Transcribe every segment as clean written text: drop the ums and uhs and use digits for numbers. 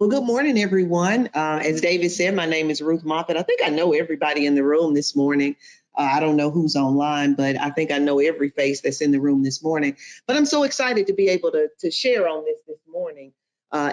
Well, good morning, everyone. As David said, my name is Ruth Moffett. I think I know everybody in the room this morning. I don't know who's online, but I think I know every face that's in the room this morning. But I'm so excited to be able to share on this morning,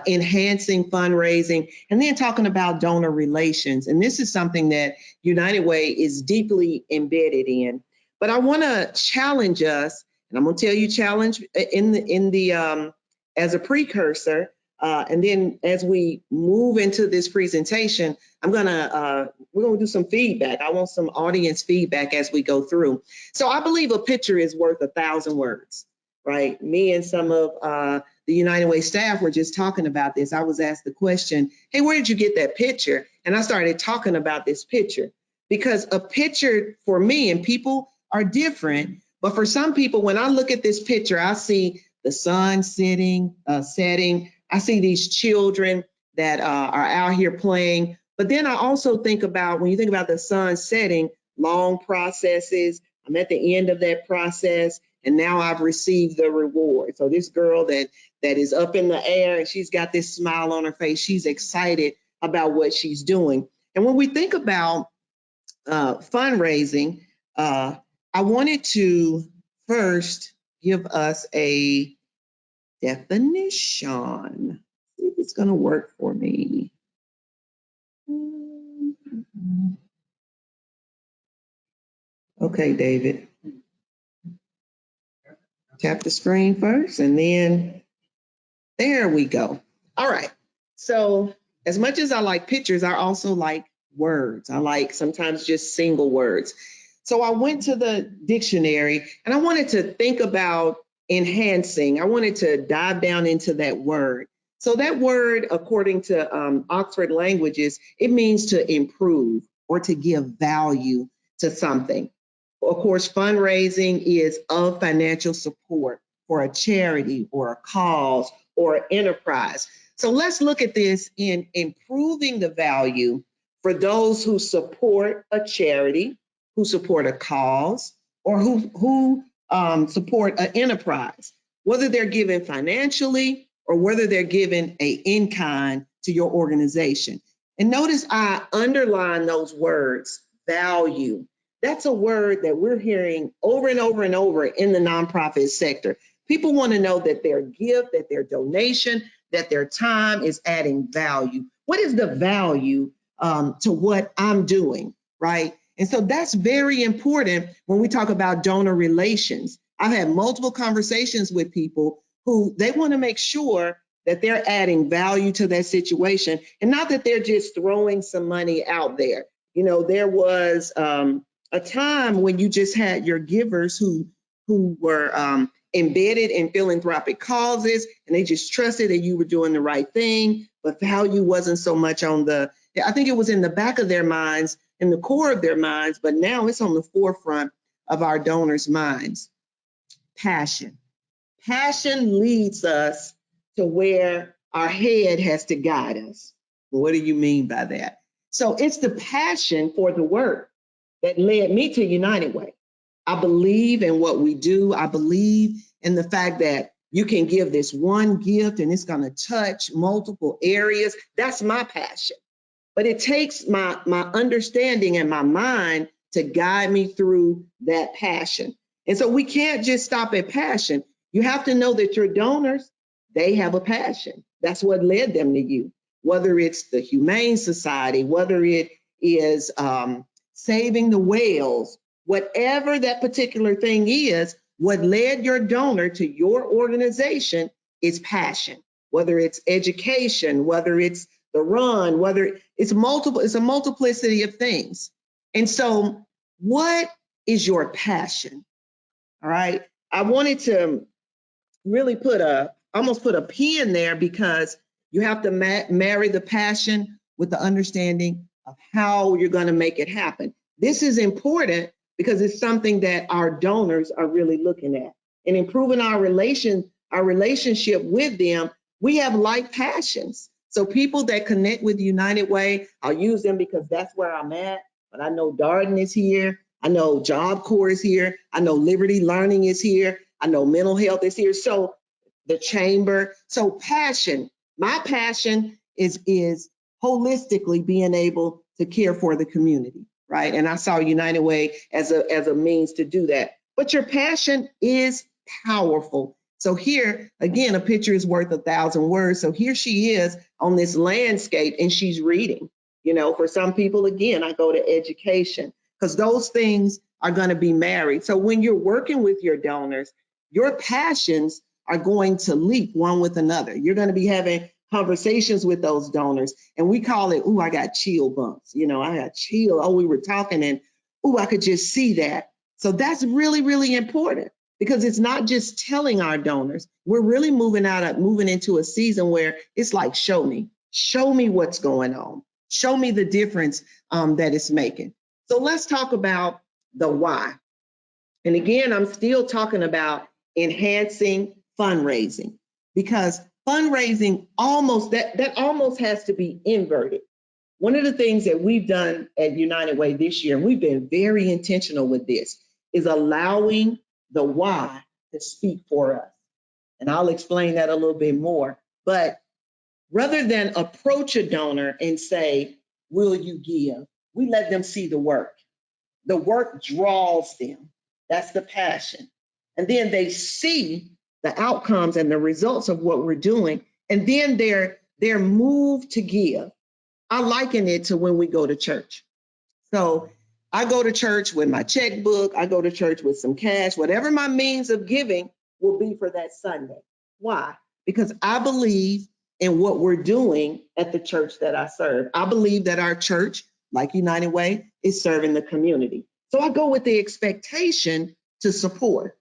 enhancing fundraising, and then talking about donor relations. And this is something that United Way is deeply embedded in. But I want to challenge us, and I'm going to tell you challenge in the as a precursor. And then as we move into this presentation, we're gonna do some feedback. I want some audience feedback as we go through. So I believe a picture is worth 1,000 words, right? Me and some of the United Way staff were just talking about this. I was asked the question, hey, where did you get that picture? And I started talking about this picture because a picture for me, and people are different, but for some people, when I look at this picture, I see the sun setting. I see these children that are out here playing. But then I also think about, when you think about the sun setting, long processes. I'm at the end of that process, and now I've received the reward. So this girl that is up in the air, and she's got this smile on her face. She's excited about what she's doing. And when we think about fundraising, I wanted to first give us a definition. See if it's going to work for me. Okay, David. Tap the screen first, and then there we go. All right. So as much as I like pictures, I also like words. I like sometimes just single words. So I went to the dictionary and I wanted to think about enhancing. I wanted to dive down into that word. So that word, according to Oxford Languages, it means to improve or to give value to something. Of course, fundraising is of financial support for a charity or a cause or enterprise. So let's look at this in improving the value for those who support a charity, who support a cause, or who support an enterprise, whether they're given financially or whether they're given a in-kind to your organization. And notice I underline those words, value. That's a word that we're hearing over and over and over in the nonprofit sector. People want to know that their gift, that their donation, that their time is adding value. What is the value to what I'm doing, right? And so that's very important when we talk about donor relations. I've had multiple conversations with people who they want to make sure that they're adding value to that situation and not that they're just throwing some money out there. You know, there was a time when you just had your givers who were embedded in philanthropic causes, and they just trusted that you were doing the right thing, but value wasn't so much on the, I think it was in the back of their minds, in the core of their minds, but now it's on the forefront of our donors' minds. Passion. Passion leads us to where our head has to guide us. What do you mean by that? So it's the passion for the work that led me to United Way. I believe in what we do. I believe in the fact that you can give this one gift and it's going to touch multiple areas. That's my passion. But it takes my understanding and my mind to guide me through that passion. And so we can't just stop at passion. You have to know that your donors, they have a passion. That's what led them to you. Whether it's the Humane Society, whether it is saving the whales, whatever that particular thing is, what led your donor to your organization is passion. Whether it's education, whether it's the run, whether it's multiple, it's a multiplicity of things. And so what is your passion? All right. I wanted to really almost put a pin there because you have to marry the passion with the understanding of how you're going to make it happen. This is important because it's something that our donors are really looking at. And improving our relationship with them, we have like passions. So people that connect with United Way, I'll use them because that's where I'm at. But I know Darden is here. I know Job Corps is here. I know Liberty Learning is here. I know mental health is here. So the chamber. So passion. My passion is holistically being able to care for the community, right? And I saw United Way as a means to do that. But your passion is powerful. So here, again, a picture is worth 1,000 words. So here she is on this landscape and she's reading. You know, for some people, again, I go to education because those things are going to be married. So when you're working with your donors, your passions are going to leap one with another. You're going to be having conversations with those donors. And we call it, ooh, I got chill bumps. You know, I got chill. Oh, we were talking and, ooh, I could just see that. So that's really, really important because it's not just telling our donors. We're really moving into a season where it's like, show me what's going on. Show me the difference that it's making. So let's talk about the why. And again, I'm still talking about enhancing fundraising because fundraising almost has to be inverted. One of the things that we've done at United Way this year, and we've been very intentional with this, is allowing the why to speak for us. And I'll explain that a little bit more. But rather than approach a donor and say, will you give? We let them see the work. The work draws them. That's the passion. And then they see the outcomes and the results of what we're doing. And then they're moved to give. I liken it to when we go to church. So I go to church with my checkbook. I go to church with some cash. Whatever my means of giving will be for that Sunday. Why? Because I believe in what we're doing at the church that I serve. I believe that our church, like United Way, is serving the community. So I go with the expectation to support.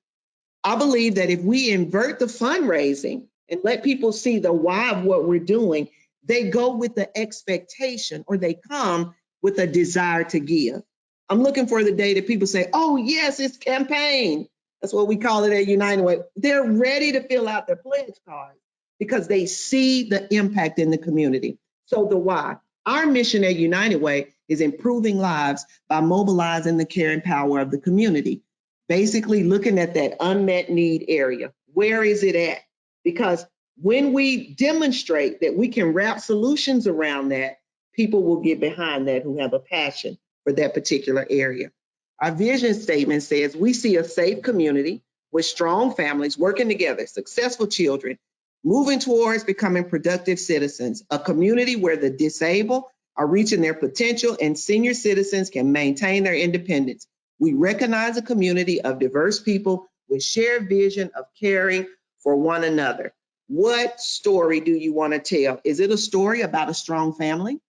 I believe that if we invert the fundraising and let people see the why of what we're doing, they go with the expectation or they come with a desire to give. I'm looking for the day that people say, oh, yes, it's campaign. That's what we call it at United Way. They're ready to fill out their pledge cards because they see the impact in the community. So the why. Our mission at United Way is improving lives by mobilizing the caring power of the community. Basically looking at that unmet need area. Where is it at? Because when we demonstrate that we can wrap solutions around that, people will get behind that who have a passion for that particular area. Our vision statement says we see a safe community with strong families working together, successful children, moving towards becoming productive citizens, a community where the disabled are reaching their potential and senior citizens can maintain their independence. We recognize a community of diverse people with shared vision of caring for one another. What story do you want to tell? Is it a story about a strong family?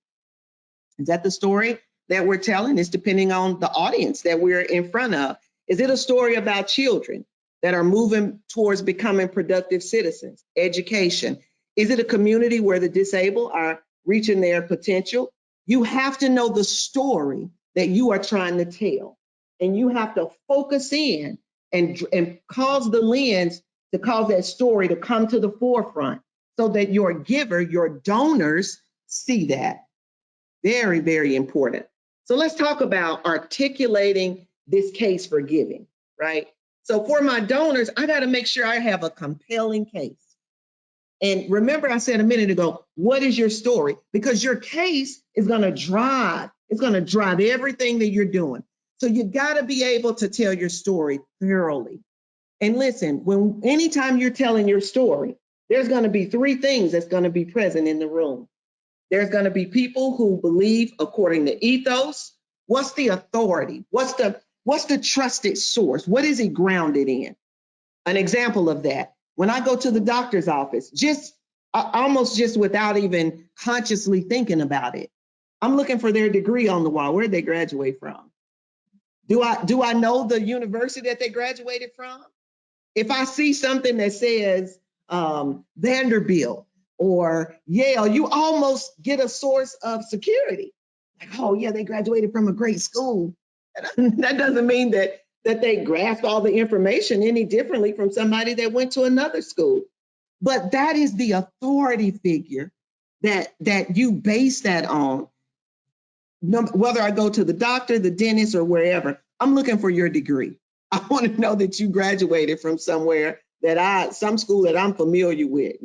Is that the story that we're telling? It's depending on the audience that we're in front of. Is it a story about children that are moving towards becoming productive citizens? Education. Is it a community where the disabled are reaching their potential? You have to know the story that you are trying to tell. And you have to focus in and cause the lens to cause that story to come to the forefront so that your giver, your donors see that. Very, very important. So let's talk about articulating this case for giving, right? So for my donors, I got to make sure I have a compelling case. And remember, I said a minute ago, what is your story? Because your case is going to drive, everything that you're doing. So you got to be able to tell your story thoroughly. And listen, anytime you're telling your story, there's going to be three things that's going to be present in the room. There's going to be people who believe according to ethos. What's the authority? What's the trusted source? What is it grounded in? An example of that, when I go to the doctor's office, almost just without even consciously thinking about it, I'm looking for their degree on the wall. Where'd they graduate from? Do I know the university that they graduated from? If I see something that says Vanderbilt or Yale, you almost get a source of security. Like, oh yeah, they graduated from a great school. That doesn't mean that they grasp all the information any differently from somebody that went to another school. But that is the authority figure that you base that on. Whether I go to the doctor, the dentist, or wherever, I'm looking for your degree. I want to know that you graduated from some school that I'm familiar with,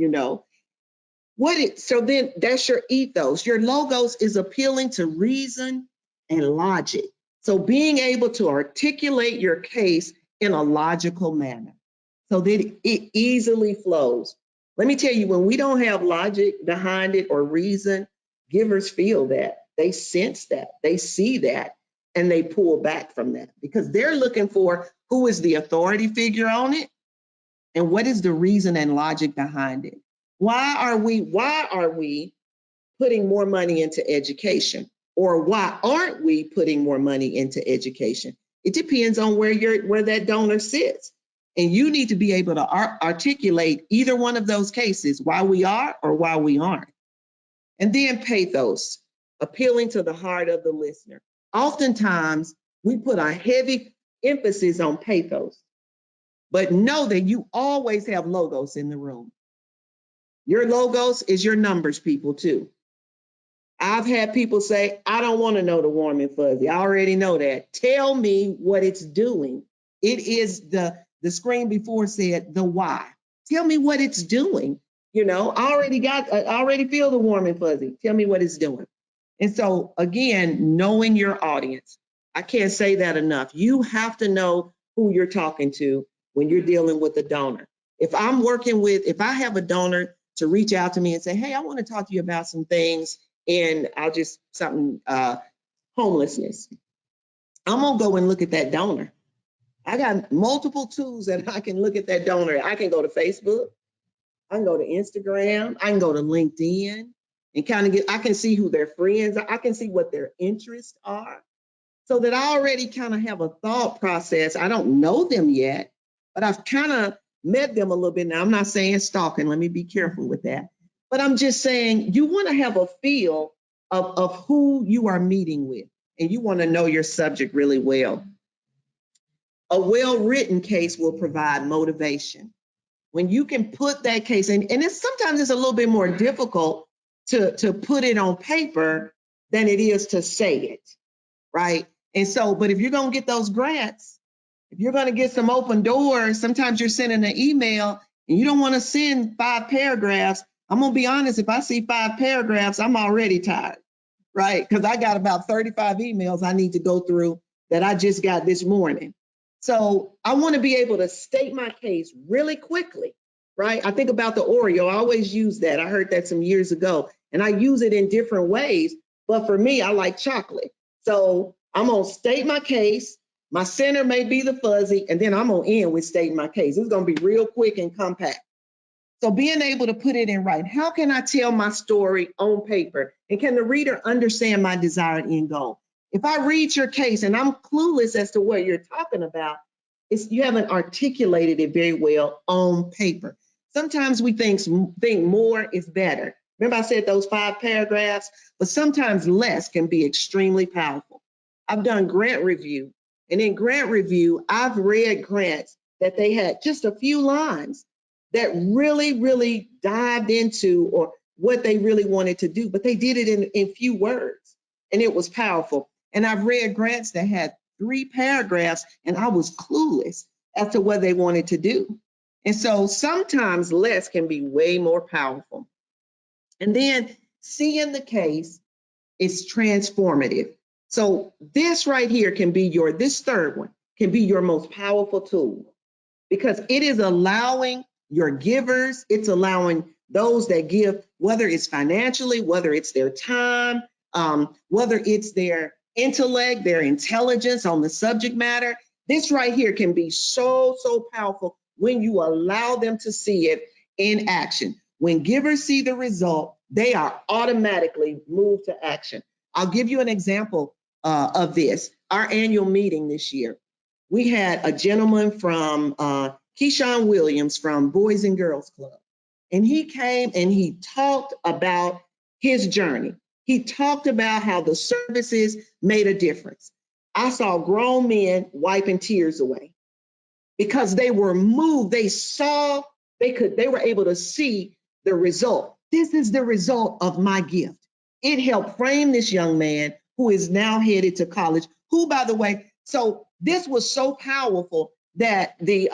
So then that's your ethos. Your logos is appealing to reason and logic. So being able to articulate your case in a logical manner so that it easily flows. Let me tell you, when we don't have logic behind it or reason, givers feel that. They sense that. They see that, and they pull back from that because they're looking for who is the authority figure on it and what is the reason and logic behind it. Why are we putting more money into education? Or why aren't we putting more money into education? It depends on where that donor sits. And you need to be able to articulate either one of those cases, why we are or why we aren't. And then pathos, appealing to the heart of the listener. Oftentimes, we put a heavy emphasis on pathos, but know that you always have logos in the room. Your logos is your numbers, people, too. I've had people say, I don't want to know the warm and fuzzy. I already know that. Tell me what it's doing. It is the screen before said the why. Tell me what it's doing. I already feel the warm and fuzzy. Tell me what it's doing. And so again, knowing your audience. I can't say that enough. You have to know who you're talking to when you're dealing with a donor. If I have a donor to reach out to me and say, hey, I want to talk to you about some things in homelessness. I'm gonna go and look at that donor. I got multiple tools that I can look at that donor. I can go to Facebook, I can go to Instagram, I can go to LinkedIn and I can see who their friends are, I can see what their interests are. So that I already kind of have a thought process. I don't know them yet, but I've kind of met them a little bit now. I'm not saying stalking, let me be careful with that. But I'm just saying you want to have a feel of who you are meeting with, and you want to know your subject really well. A well-written case will provide motivation. When you can put that case in, and sometimes it's a little bit more difficult to put it on paper than it is to say it, right? And so, but if you're going to get those grants, if you're going to get some open doors, sometimes you're sending an email and you don't want to send 5 paragraphs. I'm going to be honest, if I see 5 paragraphs, I'm already tired, right? Because I got about 35 emails I need to go through that I just got this morning. So I want to be able to state my case really quickly, right? I think about the Oreo. I always use that. I heard that some years ago, and I use it in different ways. But for me, I like chocolate. So I'm going to state my case. My center may be the fuzzy, and then I'm going to end with stating my case. It's going to be real quick and compact. So being able to put it in writing, how can I tell my story on paper? And can the reader understand my desired end goal? If I read your case and I'm clueless as to what you're talking about, you haven't articulated it very well on paper. Sometimes we think more is better. Remember I said those 5 paragraphs, but sometimes less can be extremely powerful. I've done grant review, and in grant review, I've read grants that they had just a few lines that really, really dived into or what they really wanted to do, but they did it in few words, and it was powerful. And I've read grants that had 3 paragraphs, and I was clueless as to what they wanted to do. And so sometimes less can be way more powerful. And then seeing the case is transformative. So this right here this third one can be your most powerful tool, because it is allowing your givers, it's allowing those that give, whether it's financially, whether it's their time, whether it's their intellect, their intelligence on the subject matter. This right here can be so, so powerful when you allow them to see it in action. When givers see the result, they are automatically moved to action. I'll give you an example of this. Our annual meeting this year, we had a gentleman from Keyshawn Williams from Boys and Girls Club. And he came and he talked about his journey. He talked about how the services made a difference. I saw grown men wiping tears away because they were moved. They were able to see the result. This is the result of my gift. It helped frame this young man who is now headed to college, who, by the way, so this was so powerful that the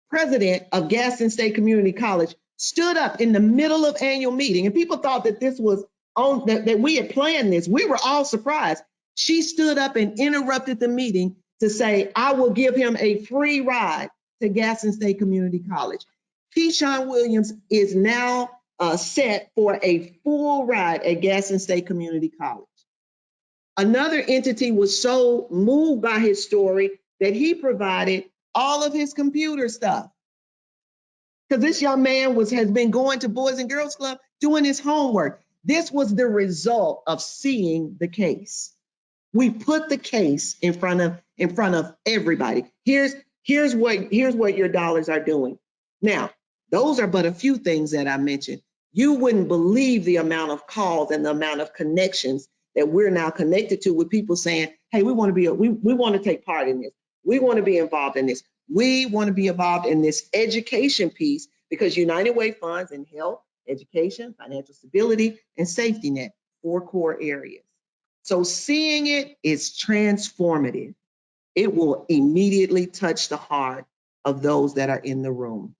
president of Gadsden State Community College stood up in the middle of annual meeting, and people thought that this was on that we had planned this. We were all surprised. She stood up and interrupted the meeting to say, I will give him a free ride to Gadsden State Community College. Keyshawn Williams is now set for a full ride at Gadsden State Community College. Another entity was so moved by his story that he provided all of his computer stuff. Because this young man has been going to Boys and Girls Club, doing his homework. This was the result of seeing the case. We put the case in front of everybody. Here's what your dollars are doing. Now, those are but a few things that I mentioned. You wouldn't believe the amount of calls and the amount of connections that we're now connected to, with people saying, hey, we want to take part in this. We want to be involved in this. We want to be involved in this education piece, because United Way funds in health, education, financial stability, and safety net, 4 core areas. So seeing it is transformative. It will immediately touch the heart of those that are in the room.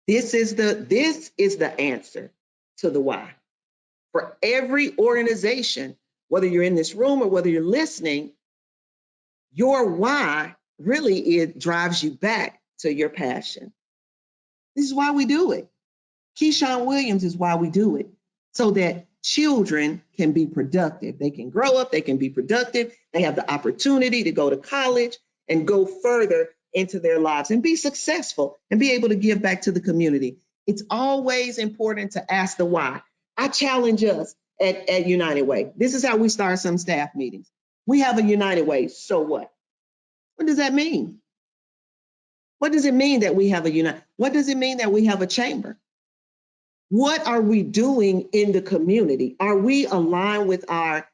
This is the answer to the why. For every organization, whether you're in this room or whether you're listening, your why really drives you back to your passion. This is why we do it. Keyshawn Williams is why we do it, so that children can be productive. They can grow up, they can be productive, they have the opportunity to go to college and go further into their lives and be successful and be able to give back to the community. It's always important to ask the why. I challenge us at United Way. This is how we start some staff meetings. We have a United Way, so what? What does that mean? What does it mean that we have a United? What does it mean that we have a chamber? What are we doing in the community? Are we aligned with our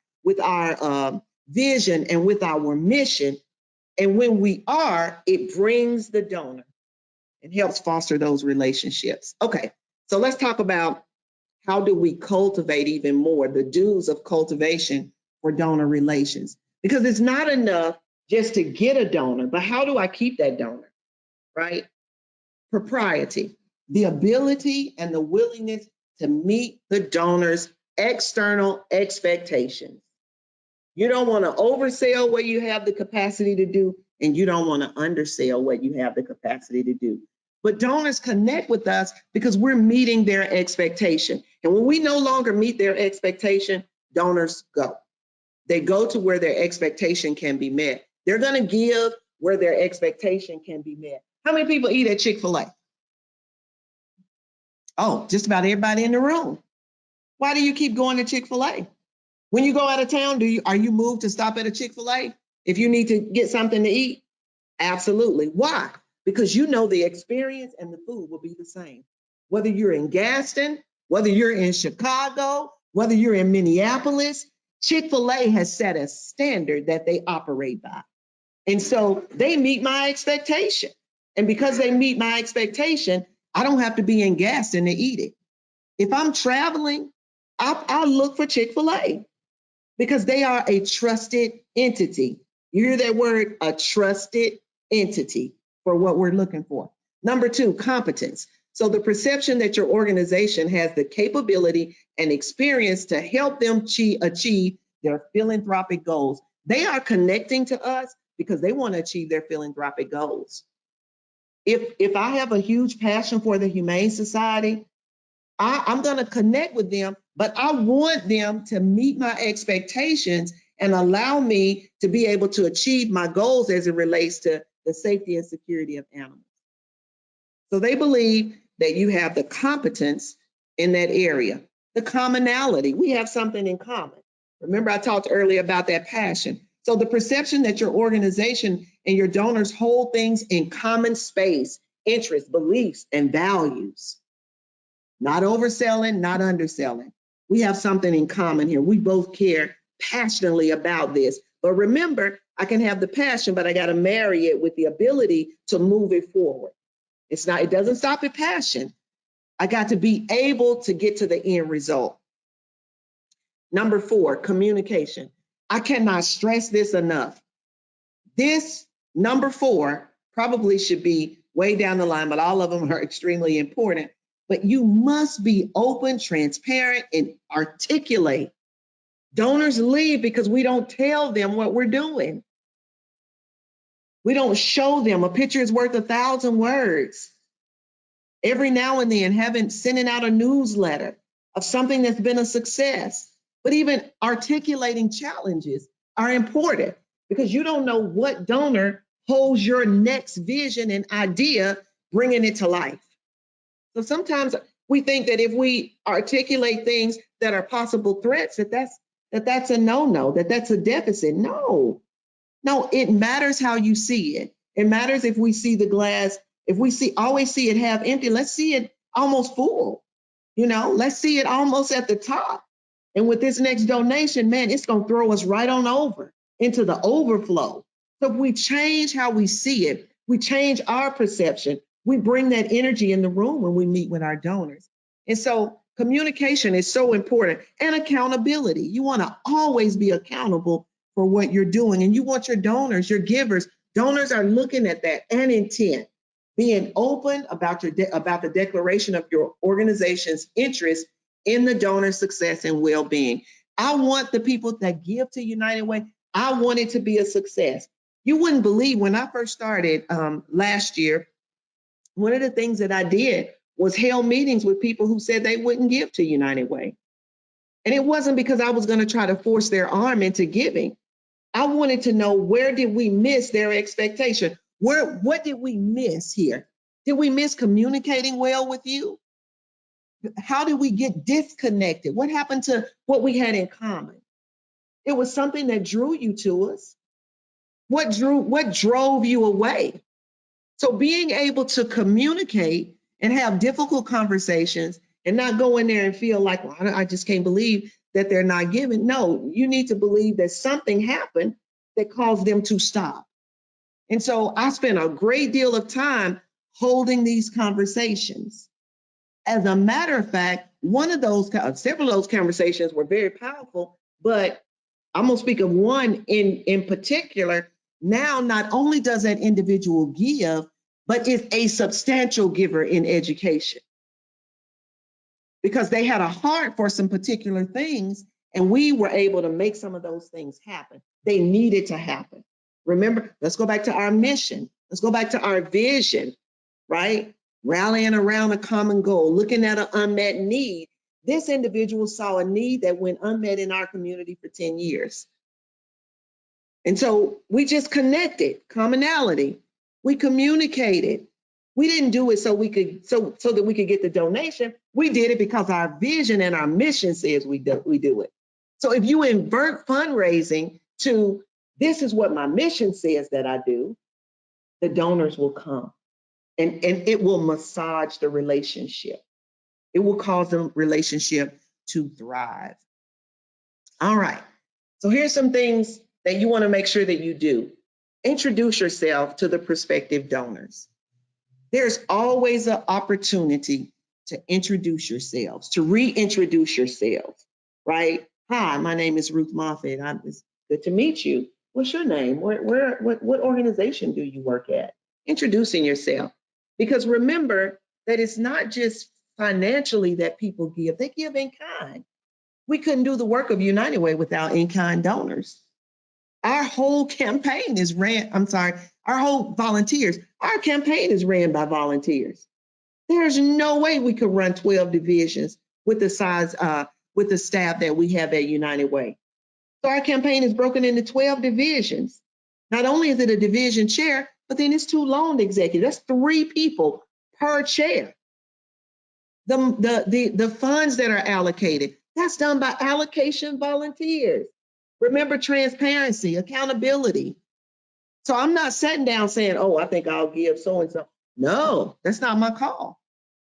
vision and with our mission? And when we are, it brings the donor and helps foster those relationships. Okay, so let's talk about how do we cultivate even more, the do's of cultivation for donor relations. Because it's not enough just to get a donor, but how do I keep that donor, right? Propriety, the ability and the willingness to meet the donor's external expectations. You don't want to oversell what you have the capacity to do, and you don't want to undersell what you have the capacity to do. But donors connect with us because we're meeting their expectation. And when we no longer meet their expectation, donors go. They go to where their expectation can be met. They're going to give where their expectation can be met. How many people eat at Chick-fil-A? Oh, just about everybody in the room. Why do you keep going to Chick-fil-A? When you go out of town, are you moved to stop at a Chick-fil-A if you need to get something to eat? Absolutely. Why? Because you know the experience and the food will be the same. Whether you're in Gadsden, whether you're in Chicago, whether you're in Minneapolis, Chick-fil-A has set a standard that they operate by. And so they meet my expectation. And because they meet my expectation, I don't have to be in Gadsden to eat it. If I'm traveling, I'll look for Chick-fil-A because they are a trusted entity. You hear that word, a trusted entity for what we're looking for. Number 2, competence. So the perception that your organization has the capability and experience to help them achieve their philanthropic goals. They are connecting to us because they want to achieve their philanthropic goals. If I have a huge passion for the Humane Society, I'm going to connect with them, but I want them to meet my expectations and allow me to be able to achieve my goals as it relates to the safety and security of animals. So they believe that you have the competence in that area. The commonality, we have something in common. Remember, I talked earlier about that passion. So the perception that your organization and your donors hold things in common space, interests, beliefs, and values. Not overselling, not underselling. We have something in common here. We both care passionately about this. But remember, I can have the passion, but I got to marry it with the ability to move it forward. It doesn't stop at passion. I got to be able to get to the end result. Number 4, communication. I cannot stress this enough. This number 4 probably should be way down the line, but all of them are extremely important. But you must be open, transparent, and articulate. Donors leave because we don't tell them what we're doing. We don't show them. A picture is worth 1,000 words. Every now and then, sending out a newsletter of something that's been a success. But even articulating challenges are important because you don't know what donor holds your next vision and idea, bringing it to life. So sometimes we think that if we articulate things that are possible threats, that's a no-no, that's a deficit. No, it matters how you see it. It matters if we see the glass, if we always see it half empty, let's see it almost full. Let's see it almost at the top. And with this next donation, man, it's going to throw us right on over into the overflow. So if we change how we see it, we change our perception, we bring that energy in the room when we meet with our donors. And so communication is so important, and accountability. You want to always be accountable for what you're doing. And you want your donors, your givers, donors are looking at that, and intent. Being open about the declaration of your organization's interest in the donor success and well-being. I want the people that give to United Way, I want it to be a success. You wouldn't believe when I first started last year, one of the things that I did was held meetings with people who said they wouldn't give to United Way. And it wasn't because I was going to try to force their arm into giving. I wanted to know, where did we miss their expectation? What did we miss here? Did we miss communicating well with you? How did we get disconnected? What happened to what we had in common? It was something that drew you to us. What drove you away? So being able to communicate and have difficult conversations and not go in there and feel like, well, I just can't believe that they're not giving. No, you need to believe that something happened that caused them to stop. And so I spent a great deal of time holding these conversations. As a matter of fact, several of those conversations were very powerful, but I'm going to speak of one in particular. Now, not only does that individual give, but is a substantial giver in education, because they had a heart for some particular things, and we were able to make some of those things happen. They needed to happen. Remember, let's go back to our mission. Let's go back to our vision, right? Rallying around a common goal, looking at an unmet need. This individual saw a need that went unmet in our community for 10 years. And so we just connected, commonality. We communicated. We didn't do it so that we could get the donation. We did it because our vision and our mission says we do it. So if you invert fundraising to, this is what my mission says that I do, the donors will come, and it will massage the relationship. It will cause the relationship to thrive. All right. So here's some things that you want to make sure that you do. Introduce yourself to the prospective donors. There's always an opportunity to introduce yourselves, to reintroduce yourselves, right? Hi, my name is Ruth Moffitt. It's good to meet you. What's your name? What organization do you work at? Introducing yourself. Because remember that it's not just financially that people give, they give in kind. We couldn't do the work of United Way without in-kind donors. Our whole campaign is our whole volunteers, our campaign is ran by volunteers. There's no way we could run 12 divisions with the staff that we have at United Way. So our campaign is broken into 12 divisions. Not only is it a division chair, but then it's 2 loan executives. That's 3 people per chair. The funds that are allocated, that's done by allocation volunteers. Remember, transparency, accountability. So I'm not sitting down saying, oh, I think I'll give so-and-so. No, that's not my call.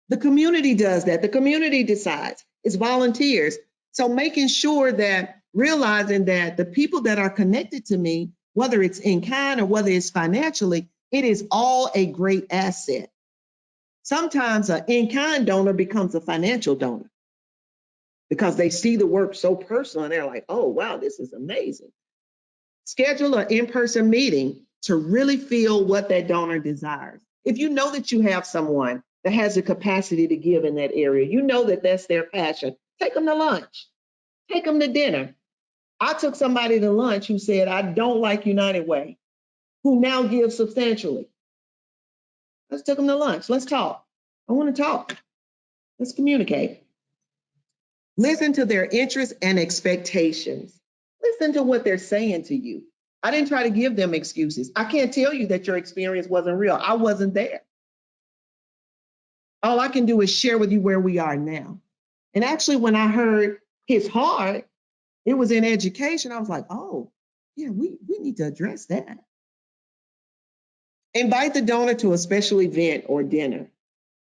The community does that. The community decides. It's volunteers. So making sure that, realizing that the people that are connected to me, whether it's in kind or whether it's financially, it is all a great asset. Sometimes an in-kind donor becomes a financial donor because they see the work so personal and they're like, oh, wow, this is amazing. Schedule an in-person meeting to really feel what that donor desires. If you know that you have someone that has the capacity to give in that area, you know that that's their passion, take them to lunch, take them to dinner. I took somebody to lunch who said, I don't like United Way, who now gives substantially. Let's take them to lunch. Let's talk. I want to talk. Let's communicate. Listen to their interests and expectations. Listen to what they're saying to you. I didn't try to give them excuses. I can't tell you that your experience wasn't real. I wasn't there. All I can do is share with you where we are now. And actually, when I heard his heart, it was in education. I was like, oh, yeah, we need to address that. Invite the donor to a special event or dinner.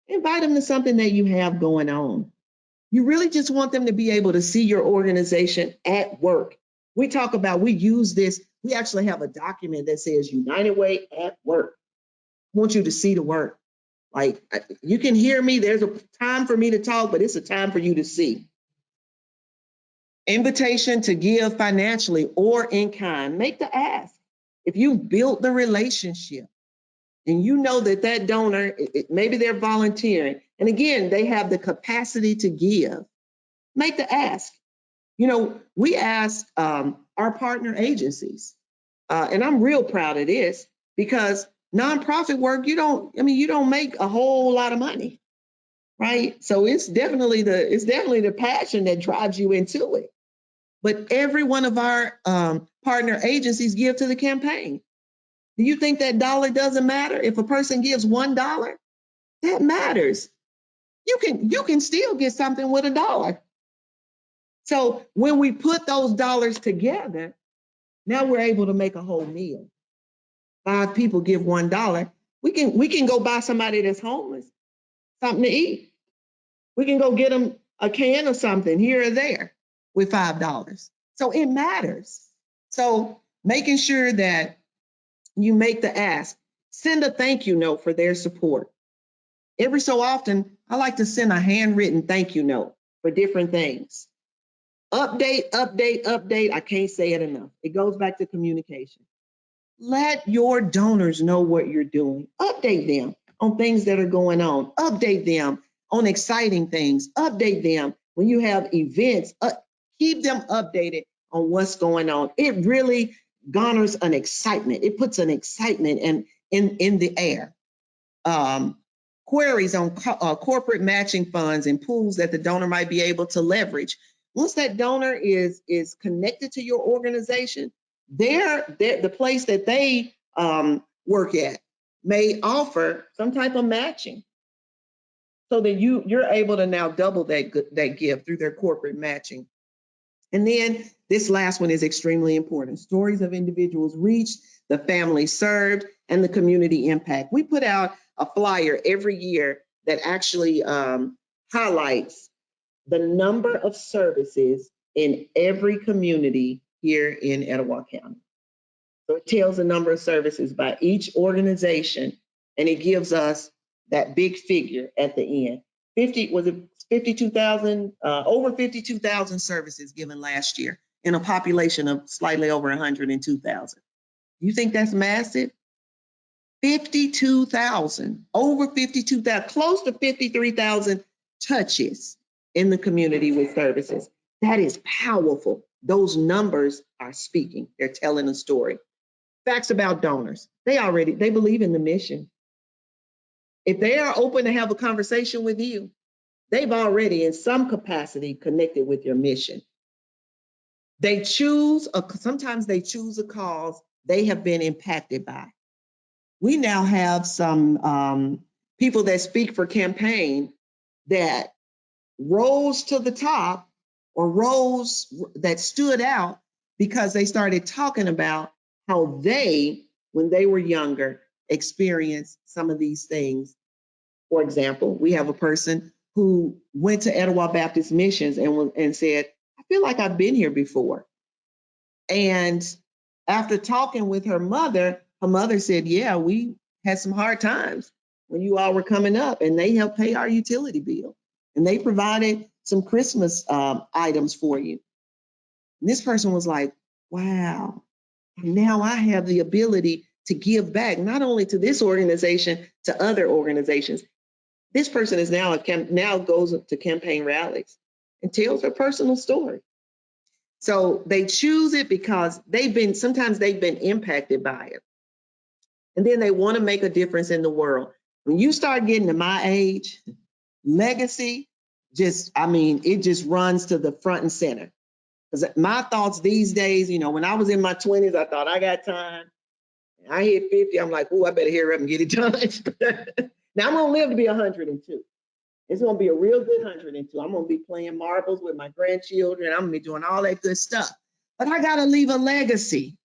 Invite them to something that you have going on. You really just want them to be able to see your organization at work. We talk about, we use this, we actually have a document that says United Way at work. I want you to see the work. Like, you can hear me, there's a time for me to talk, but it's a time for you to see. Invitation to give financially or in kind. Make the ask. If you built the relationship and you know that that donor, maybe they're volunteering, and again, they have the capacity to give, make the ask. You know, we ask our partner agencies, and I'm real proud of this because nonprofit work, you don't make a whole lot of money, right? So it's definitely the passion that drives you into it. But every one of our partner agencies give to the campaign. Do you think that dollar doesn't matter? If a person gives $1, that matters. You can still get something with $1. So when we put those dollars together, now we're able to make a whole meal. 5 people give $1. We can go buy somebody that's homeless something to eat. We can go get them a can of something here or there with $5. So it matters. So making sure that you make the ask, send a thank you note for their support. Every so often, I like to send a handwritten thank you note for different things. Update, update, update. I can't say it enough. It goes back to communication. Let your donors know what you're doing. Update them on things that are going on. Update them on exciting things. Update them when you have events. Keep them updated on what's going on. It really garners an excitement. It puts an excitement in the air. Queries on corporate matching funds and pools that the donor might be able to leverage. Once that donor is connected to your organization, the place that they work at may offer some type of matching, so that you're able to now double that gift through their corporate matching. And then this last one is extremely important. Stories of individuals reached, the family served, and the community impact. We put out a flyer every year that actually highlights the number of services in every community here in Etowah County. So it tells the number of services by each organization, and it gives us that big figure at the end. 52,000, over 52,000 services given last year in a population of slightly over 102,000. You think that's massive? 52,000, over 52,000, close to 53,000 touches in the community with services. That is powerful. Those numbers are speaking. They're telling a story. Facts about donors. They believe in the mission. If they are open to have a conversation with you, they've already in some capacity connected with your mission. Sometimes they choose a cause they have been impacted by. We now have some people that speak for campaign that rose to the top or that stood out because they started talking about how they, when they were younger, experienced some of these things. For example, we have a person who went to Etowah Baptist Missions and said, I feel like I've been here before. And after talking with her mother said, yeah, we had some hard times when you all were coming up, and they helped pay our utility bill. And they provided some Christmas items for you. And this person was like, wow, now I have the ability to give back, not only to this organization, to other organizations. This person is now goes to campaign rallies and tells her personal story. So they choose it because sometimes they've been impacted by it. And then they want to make a difference in the world. When you start getting to my age, legacy it just runs to the front and center. Because my thoughts these days, when I was in my 20s, I thought I got time. I hit 50, I'm like, oh, I better hurry up and get it done. Now I'm going to live to be 102. It's going to be a real good 102. I'm going to be playing marbles with my grandchildren. I'm going to be doing all that good stuff. But I got to leave a legacy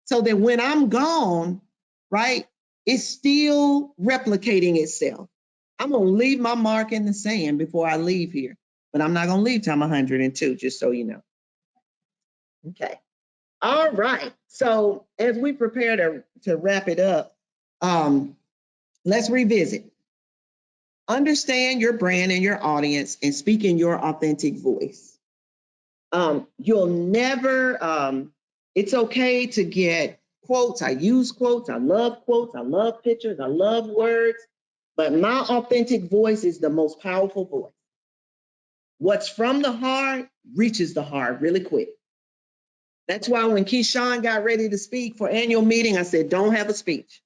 so that when I'm gone, right, it's still replicating itself. I'm going to leave my mark in the sand before I leave here. But I'm not going to leave till I'm 102, just so you know. Okay. All right. So as we prepare to wrap it up, let's revisit. Understand your brand and your audience and speak in your authentic voice. You'll never, it's okay to get quotes. I use quotes. I love quotes. I love pictures. I love words. But my authentic voice is the most powerful voice. What's from the heart reaches the heart really quick. That's why when Keyshawn got ready to speak for annual meeting, I said, don't have a speech.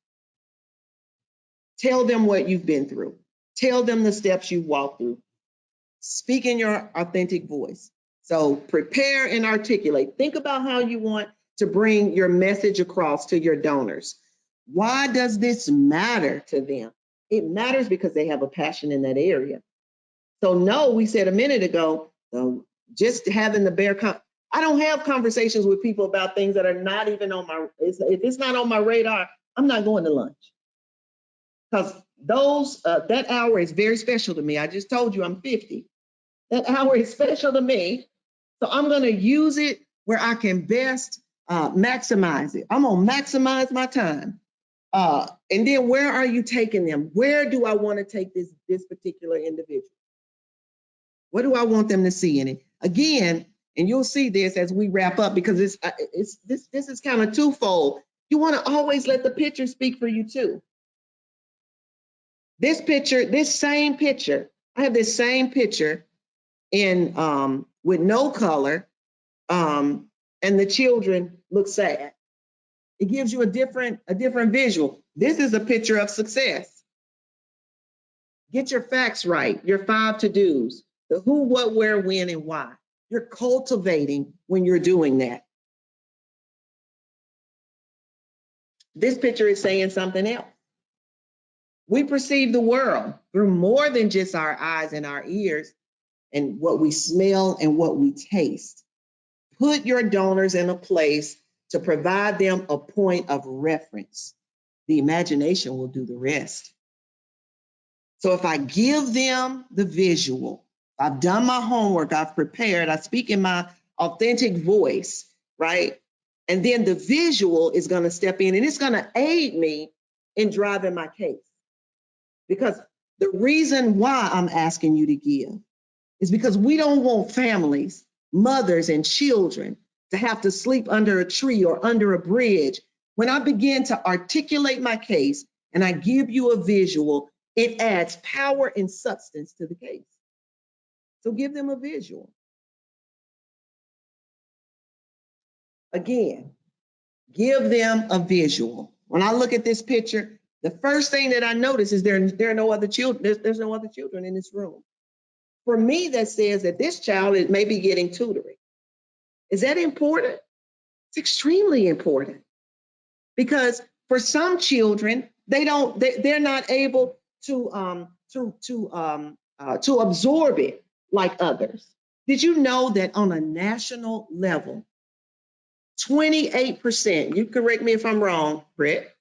Tell them what you've been through. Tell them the steps you've walked through. Speak in your authentic voice. So prepare and articulate. Think about how you want to bring your message across to your donors. Why does this matter to them? It matters because they have a passion in that area. So no, we said a minute ago, just having the I don't have conversations with people about things that are not even on if it's not on my radar, I'm not going to lunch. Because that hour is very special to me. I just told you I'm 50. That hour is special to me. So I'm going to use it where I can best maximize it. I'm going to maximize my time. And then where are you taking them? Where do I want to take this particular individual? What do I want them to see in it? Again, and you'll see this as we wrap up because this is kind of twofold. You want to always let the picture speak for you too. This same picture, I have this same picture in with no color, and the children look sad. It gives you a different visual. This is a picture of success. Get your facts right, your 5 to-dos, the who, what, where, when, and why. You're cultivating when you're doing that. This picture is saying something else. We perceive the world through more than just our eyes and our ears and what we smell and what we taste. Put your donors in a place to provide them a point of reference. The imagination will do the rest. So if I give them the visual, I've done my homework, I've prepared, I speak in my authentic voice, right? And then the visual is going to step in and it's going to aid me in driving my case. Because the reason why I'm asking you to give is because we don't want families, mothers and children to have to sleep under a tree or under a bridge. When I begin to articulate my case and I give you a visual, it adds power and substance to the case. So give them a visual. Again, give them a visual. When I look at this picture, the first thing that I notice is there are no other children. There's no other children in this room. For me, that says that this child is maybe getting tutoring. Is that important? It's extremely important because for some children, they're not able to absorb it like others. Did you know that on a national level, 28%, you correct me if I'm wrong, Brett,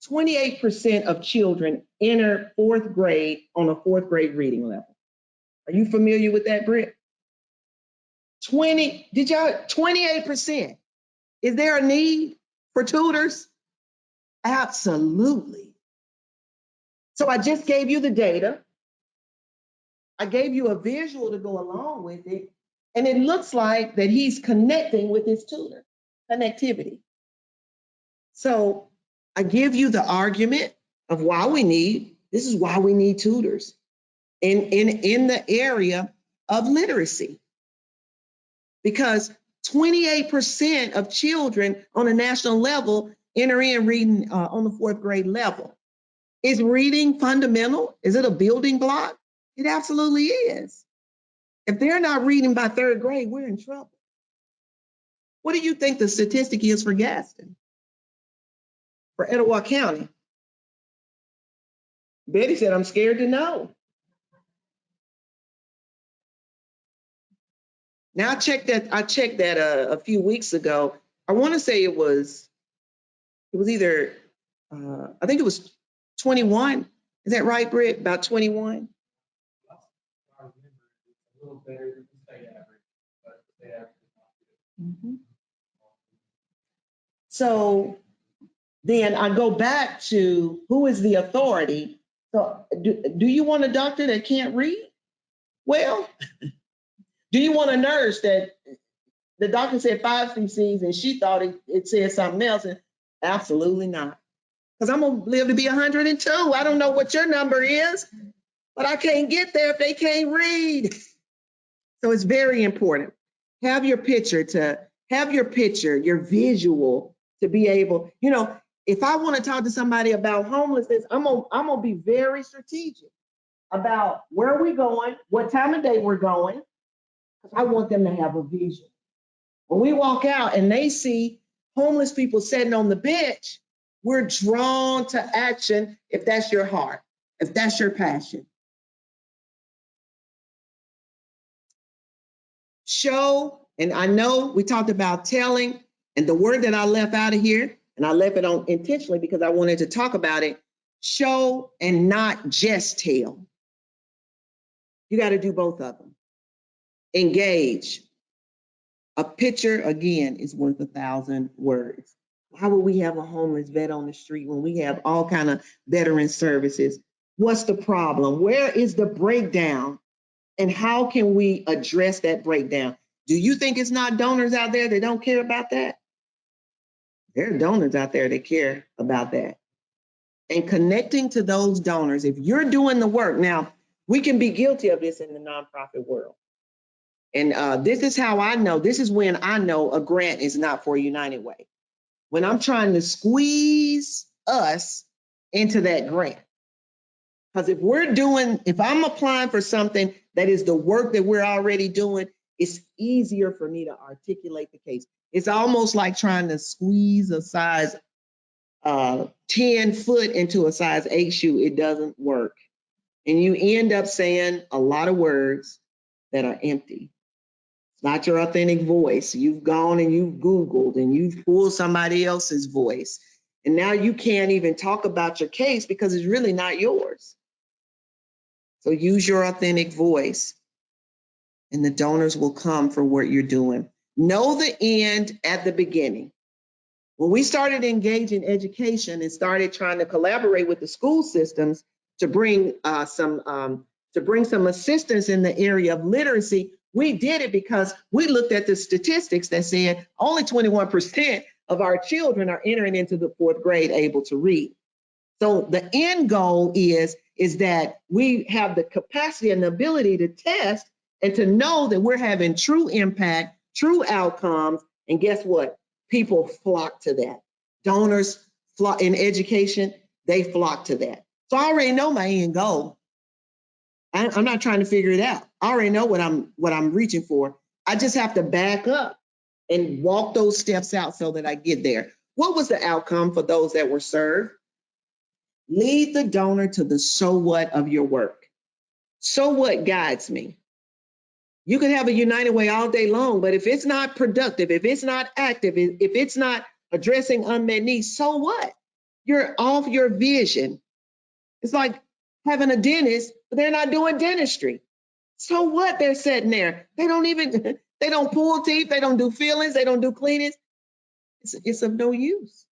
28% of children enter 4th grade on a 4th grade reading level. Are you familiar with that, Brett? 28%. Is there a need for tutors? Absolutely. So I just gave you the data. I gave you a visual to go along with it. And it looks like that he's connecting with his tutor, connectivity. So I give you the argument of why this is why we need tutors in the area of literacy. Because 28% of children on a national level enter in reading on the 4th grade level. Is reading fundamental? Is it a building block? It absolutely is. If they're not reading by 3rd grade, we're in trouble. What do you think the statistic is for Gadsden? For Etowah County? Betty said, I'm scared to know. Now I checked that a few weeks ago. I want to say it was either, I think it was 21. Is that right, Britt? About 21? I remember it's a little better than the state average, but the state average is not good. Mm-hmm. So then I go back to who is the authority. So do you want a doctor that can't read? Well, do you want a nurse that the doctor said 5 cc's and she thought it said something else? And absolutely not. Because I'm going to live to be 102. I don't know what your number is, but I can't get there if they can't read. So it's very important. Have your picture, your visual to be able, if I want to talk to somebody about homelessness, I'm gonna be very strategic about where we're going, what time of day we're going, because I want them to have a vision. When we walk out and they see homeless people sitting on the bench, we're drawn to action if that's your heart, if that's your passion. Show, and I know we talked about telling, and the word that I left out of here, and I left it on intentionally because I wanted to talk about it, show and not just tell. You got to do both of them. Engage. A picture, again, is worth 1,000 words. Why would we have a homeless vet on the street when we have all kind of veteran services? What's the problem? Where is the breakdown? And how can we address that breakdown? Do you think it's not donors out there that don't care about that? There are donors out there that care about that. And connecting to those donors, if you're doing the work, now we can be guilty of this in the nonprofit world. And this is how I know, this is when I know a grant is not for United Way. When I'm trying to squeeze us into that grant. Because if I'm applying for something that is the work that we're already doing, it's easier for me to articulate the case. It's almost like trying to squeeze a size 10 foot into a size 8 shoe. It doesn't work. And you end up saying a lot of words that are empty. It's not your authentic voice. You've gone and you've Googled and you've pulled somebody else's voice. And now you can't even talk about your case because it's really not yours. So use your authentic voice and the donors will come for what you're doing. Know the end at the beginning. When we started engaging education and started trying to collaborate with the school systems to bring some assistance in the area of literacy, we did it because we looked at the statistics that said only 21% of our children are entering into the 4th grade able to read. So the end goal is that we have the capacity and the ability to test and to know that we're having true impact, true outcomes. And guess what? People flock to that. Donors flock in education, they flock to that. So I already know my end goal. I'm not trying to figure it out. I already know what I'm reaching for. I just have to back up and walk those steps out so that I get there. What was the outcome for those that were served? Lead the donor to the so what of your work. So what guides me? You can have a United Way all day long, but if it's not productive, if it's not active, if it's not addressing unmet needs, so what? You're off your vision. It's like having a dentist, but they're not doing dentistry. So what? They're sitting there. They don't pull teeth, they don't do fillings, they don't do cleanings. It's of no use.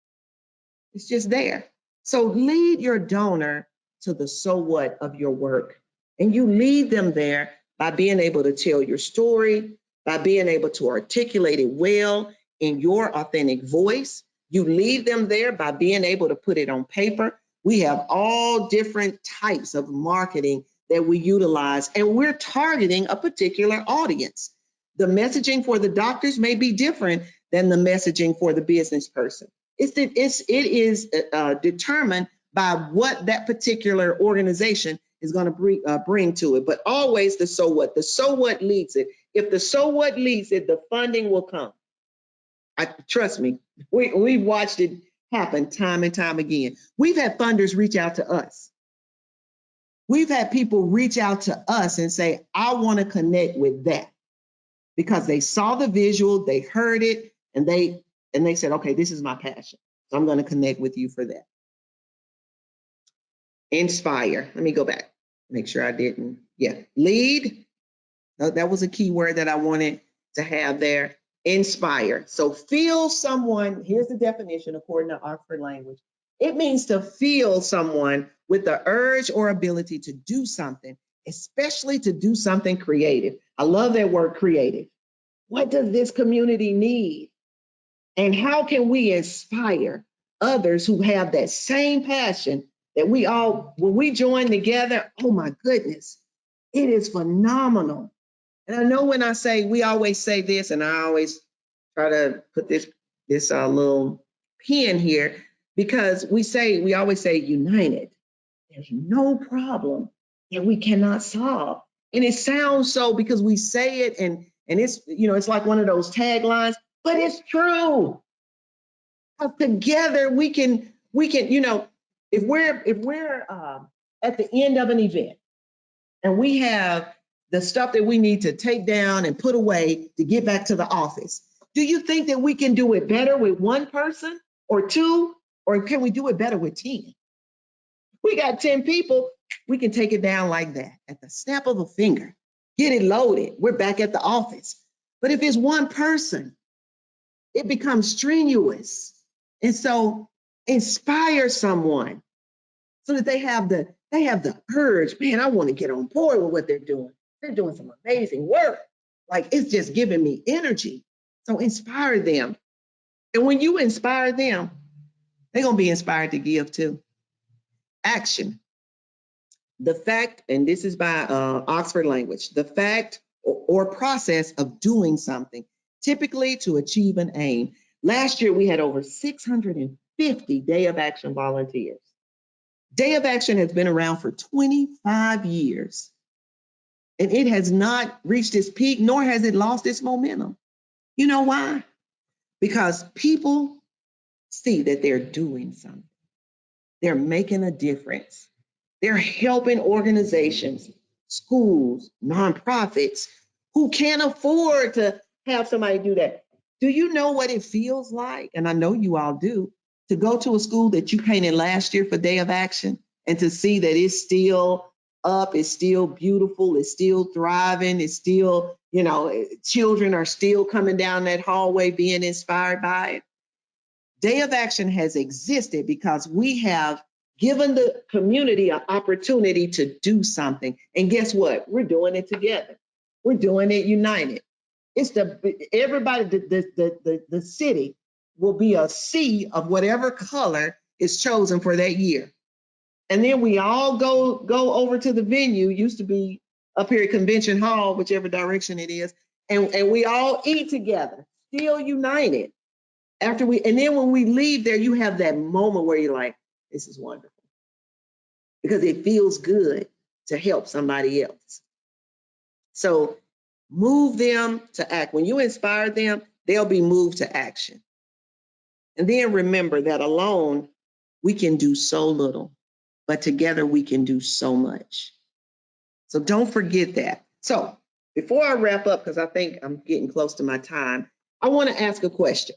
It's just there. So lead your donor to the so what of your work. And you lead them there by being able to tell your story, by being able to articulate it well in your authentic voice, You lead them there by being able to put it on paper. We have all different types of marketing that we utilize, and we're targeting a particular audience. The messaging for the doctors may be different than the messaging for the business person. It is determined by what that particular organization is going to bring to it. But always the so what. The so what leads it. If the so what leads it, the funding will come. Trust me, we've watched it happen time and time again. We've had funders reach out to us. We've had people reach out to us and say, I want to connect with that, because they saw the visual, they heard it, and they said, okay, this is my passion. So I'm going to connect with you for that. Inspire. Let me go back. Make sure I didn't. Yeah. Lead. That was a key word that I wanted to have there. Inspire. So feel someone. Here's the definition according to Oxford Language. It means to feel someone with the urge or ability to do something, especially to do something creative. I love that word, creative. What does this community need? And how can we inspire others who have that same passion that we all, when we join together, oh my goodness, it is phenomenal. And I know when I say, we always say this, and I always try to put this little pin here, because we always say united. There's no problem that we cannot solve. And it sounds so because we say it and it's, it's like one of those taglines, but it's true. Together we can, if we're at the end of an event and we have the stuff that we need to take down and put away to get back to the office, do you think that we can do it better with one person or two, or can we do it better with 10? We got 10 people, we can take it down like that at the snap of a finger, get it loaded. We're back at the office. But if it's one person, it becomes strenuous. And so inspire someone so that they have the urge, man, I want to get on board with what they're doing. They're doing some amazing work. Like, it's just giving me energy. So inspire them. And when you inspire them, they're going to be inspired to give too. Action. The fact, and this is by Oxford Language, the fact or process of doing something, typically to achieve an aim. Last year, we had over 650 Day of Action volunteers. Day of Action has been around for 25 years, and it has not reached its peak, nor has it lost its momentum. You know why? Because people see that they're doing something. They're making a difference. They're helping organizations, schools, nonprofits who can't afford to have somebody do that. Do you know what it feels like? And I know you all do, to go to a school that you painted last year for Day of Action and to see that it's still up, it's still beautiful, it's still thriving, it's still, children are still coming down that hallway being inspired by it. Day of Action has existed because we have given the community an opportunity to do something. And guess what? We're doing it together. We're doing it united. It's everybody, the city will be a sea of whatever color is chosen for that year. And then we all go over to the venue, used to be up here at Convention Hall, whichever direction it is, and we all eat together, still united. And then when we leave there, you have that moment where you're like, this is wonderful. Because it feels good to help somebody else. So move them to act. When you inspire them, they'll be moved to action. And then remember that alone, we can do so little, but together we can do so much. So don't forget that. So before I wrap up, because I think I'm getting close to my time, I want to ask a question.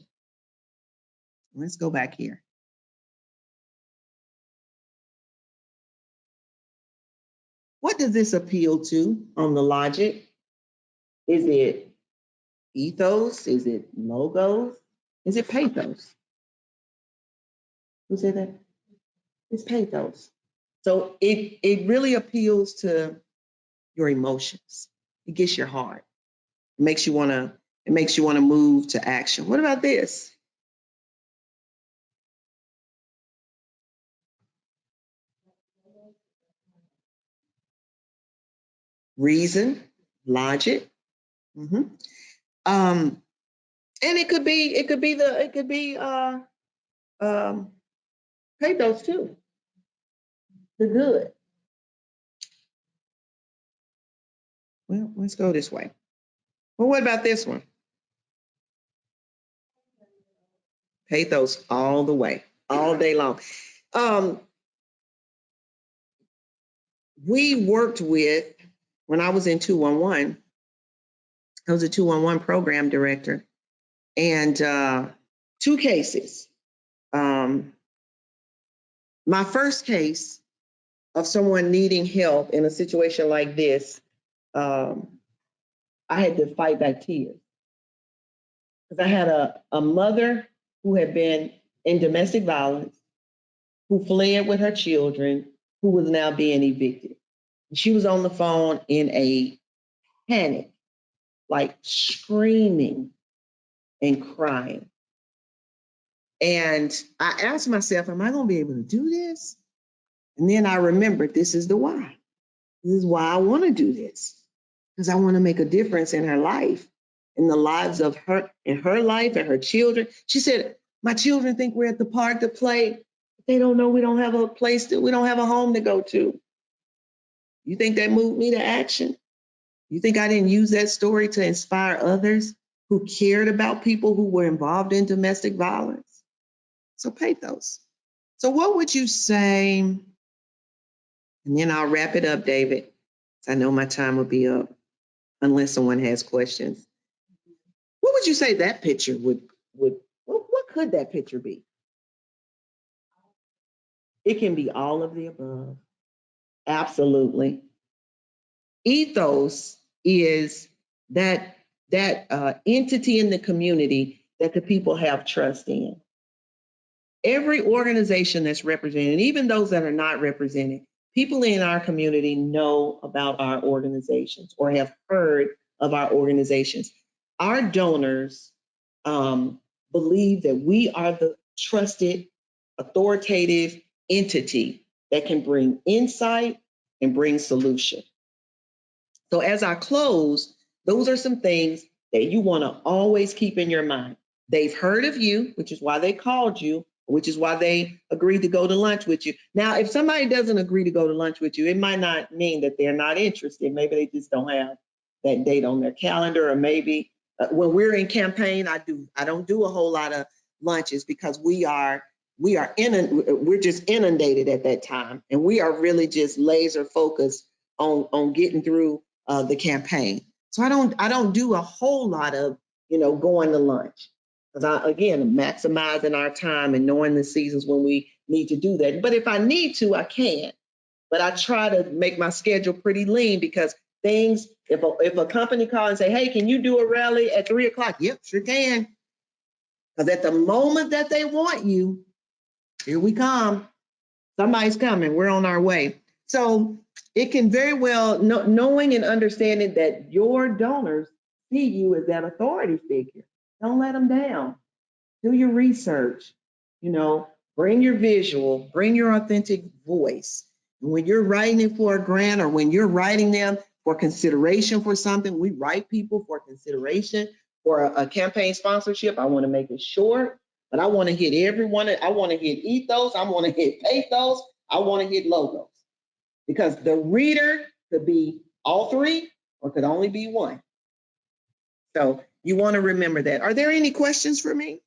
Let's go back here. What does this appeal to on the logic? Is it ethos? Is it logos? Is it pathos? Who said that? It's pathos. So it really appeals to your emotions. It gets your heart. It makes you want to move to action. What about this? reason, logic. Mhm. And it could be pathos too, the good. Well, let's go this way. Well, what about this one? Pathos all the way, all day long. Um, we worked with, when I was in 211, I was a 211 program director, and two cases. My first case of someone needing help in a situation like this, um, I had to fight back tears because I had a mother who had been in domestic violence, who fled with her children, who was now being evicted. She was on the phone in a panic, like screaming and crying. And I asked myself, am I going to be able to do this? And then I remembered this is the why. This is why I want to do this, because I want to make a difference in her life, in the lives of her, in her life and her children. She said, my children think we're at the park to play. They don't know we don't have a place we don't have a home to go to. You think that moved me to action? You think I didn't use that story to inspire others who cared about people who were involved in domestic violence? So pathos. So what would you say? And then I'll wrap it up, David. I know my time will be up unless someone has questions. What would you say that picture would what could that picture be? It can be all of the above. Absolutely. Ethos is that entity in the community that the people have trust in. Every organization that's represented, even those that are not represented, people in our community know about our organizations or have heard of our organizations. Our donors believe that we are the trusted, authoritative entity that can bring insight and bring solution. So as I close, those are some things that you want to always keep in your mind. They've heard of you, which is why they called you, which is why they agreed to go to lunch with you. Now, if somebody doesn't agree to go to lunch with you, it might not mean that they're not interested. Maybe they just don't have that date on their calendar, or maybe when we're in campaign, I don't do a whole lot of lunches because we're just inundated at that time, and we are really just laser focused on getting through the campaign. So I don't do a whole lot of going to lunch, because again, maximizing our time and knowing the seasons when we need to do that. But if I need to, I can. But I try to make my schedule pretty lean, because things, if a company calls and say, hey, can you do a rally at 3:00? Yep, sure can. Because at the moment that they want you, here we come. Somebody's coming. We're on our way. So it can very well, knowing and understanding that your donors see you as that authority figure. Don't let them down. Do your research. Bring your visual, bring your authentic voice. And when you're writing it for a grant, or when you're writing them for consideration for something, we write people for consideration for a campaign sponsorship. I want to make it short, but I want to hit everyone. I want to hit ethos. I want to hit pathos. I want to hit logos, because the reader could be all three or could only be one. So you want to remember that. Are there any questions for me?